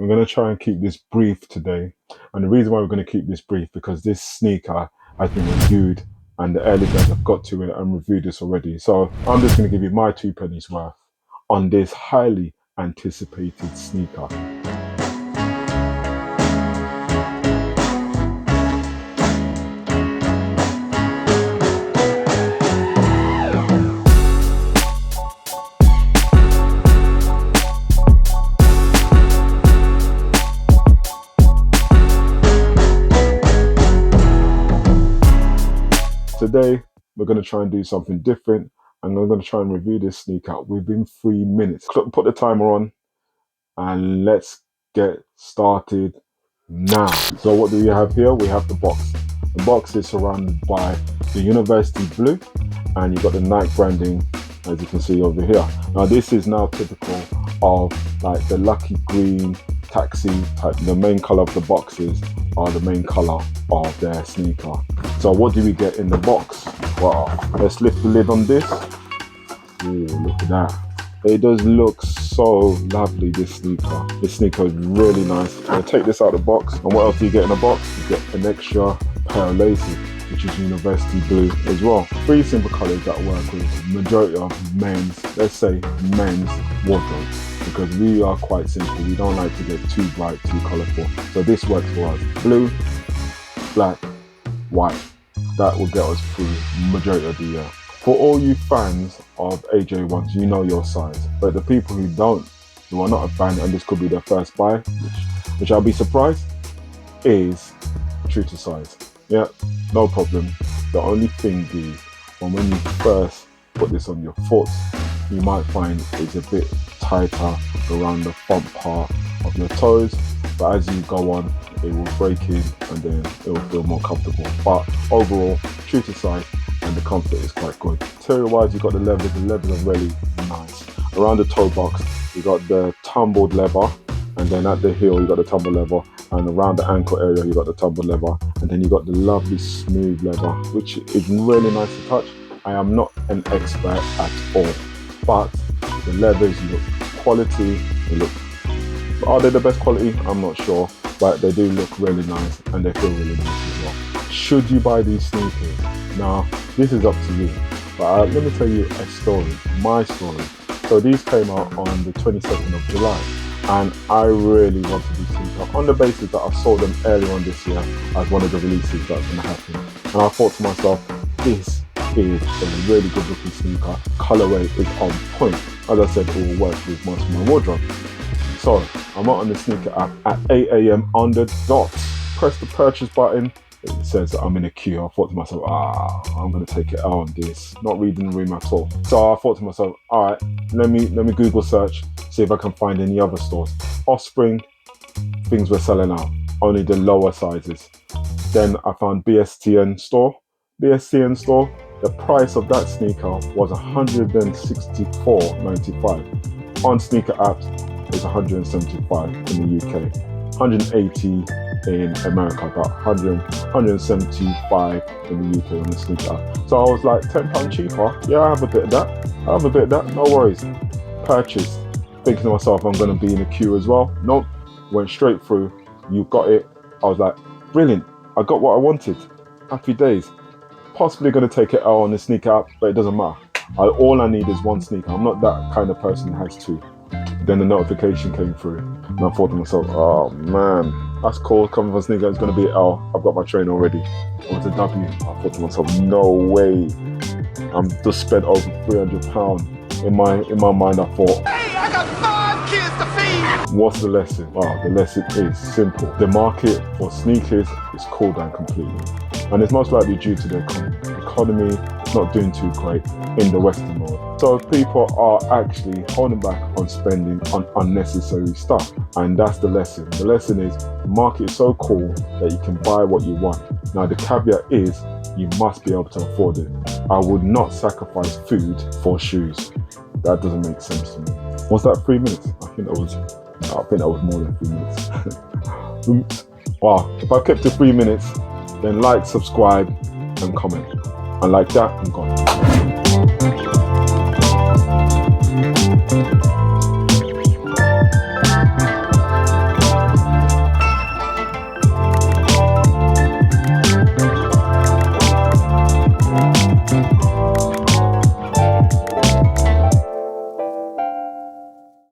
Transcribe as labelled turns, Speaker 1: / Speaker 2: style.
Speaker 1: we're going to try and keep this brief today. And the reason why we're going to keep this brief, because this sneaker has been reviewed and the early birds have got to it and reviewed this already. So I'm just going to give you my 2 pennies worth on this highly anticipated sneaker. Today, we're going to try and do something different, and we're going to try and review this sneaker within 3 minutes. Put the timer on, and let's get started now. So what do we have here? We have the box. The box is surrounded by the university blue, and you've got the Nike branding, as you can see over here. Now this is now typical of like the lucky green taxi type. The main color of the boxes are the main color of their sneaker. So what do we get in the box? Wow, let's lift the lid on this. Ooh, look at that. It does look so lovely, this sneaker. This sneaker is really nice. I'm gonna take this out of the box. And what else do you get in the box? You get an extra pair of laces, which is university blue as well. 3 simple colors that work with majority of men's, let's say men's wardrobe, because we are quite simple. We don't like to get too bright, too colorful. So this works for us. Blue, black, white. That will get us through majority of the year. For all you fans of AJ1s, you know your size. But the people who don't, who are not a fan, and this could be their first buy, which I'll be surprised, is true to size. Yeah, no problem. The only thing is, when you first put this on your foot, you might find it's a bit tighter around the front part of your toes, but as you go on, it will break in and then it will feel more comfortable. But overall, true to size, and the comfort is quite good. Material wise, you've got the leathers are really nice. Around the toe box, you got the tumbled leather, and then at the heel, you got the tumbled leather, and around the ankle area, you got the tumbled leather, and then you got the lovely smooth leather, which is really nice to touch. I am not an expert at all, but the leathers look quality. They look, are they the best quality? I'm not sure, but they do look really nice and they feel really nice as well. Should you buy these sneakers? Now, this is up to you, but let me tell you a story, my story. So these came out on the 22nd of July, and I really wanted these sneakers on the basis that I saw them earlier on this year as one of the releases that's going to happen. And I thought to myself, this is a really good looking sneaker. Colorway is on point. As I said, it will work with most of my wardrobe. So I'm out on the sneaker app at 8 AM on the dot. Press the purchase button. It says that I'm in a queue. I thought to myself, I'm going to take it out on this. Not reading the room at all. So I thought to myself, all right, let me Google search, see if I can find any other stores. Offspring, things were selling out, only the lower sizes. Then I found BSTN store. BSTN store, the price of that sneaker was $164.95. On sneaker apps, it's $175 in the UK, $180 in America, but $175 in the UK on the sneaker app. So I was like, £10 cheaper. Yeah, I have a bit of that. No worries. Purchase. Thinking to myself, I'm going to be in a queue as well. Nope. Went straight through. You got it. I was like, brilliant. I got what I wanted. Happy days. Possibly going to take it out on the sneaker app, but it doesn't matter. All I need is one sneaker. I'm not that kind of person that has two. Then the notification came through, and I thought to myself, oh man, that's cool. Coming from sneaker, it's going to be an L. I've got my train already. It was a W. I thought to myself, no way. I'm just spent over £300. In my mind, I thought, hey, I got 5 kids to feed. What's the lesson? Oh, the lesson is simple. The market for sneakers is cooled down completely. And it's most likely due to the economy not doing too great in the Western world. So people are actually holding back on spending on unnecessary stuff. And that's the lesson. The lesson is the market is so cool that you can buy what you want. Now the caveat is you must be able to afford it. I would not sacrifice food for shoes. That doesn't make sense to me. Was that 3 minutes? I think that was more than 3 minutes. Oops. Wow, if I kept to 3 minutes, then like, subscribe, and comment. And like that, I'm gone.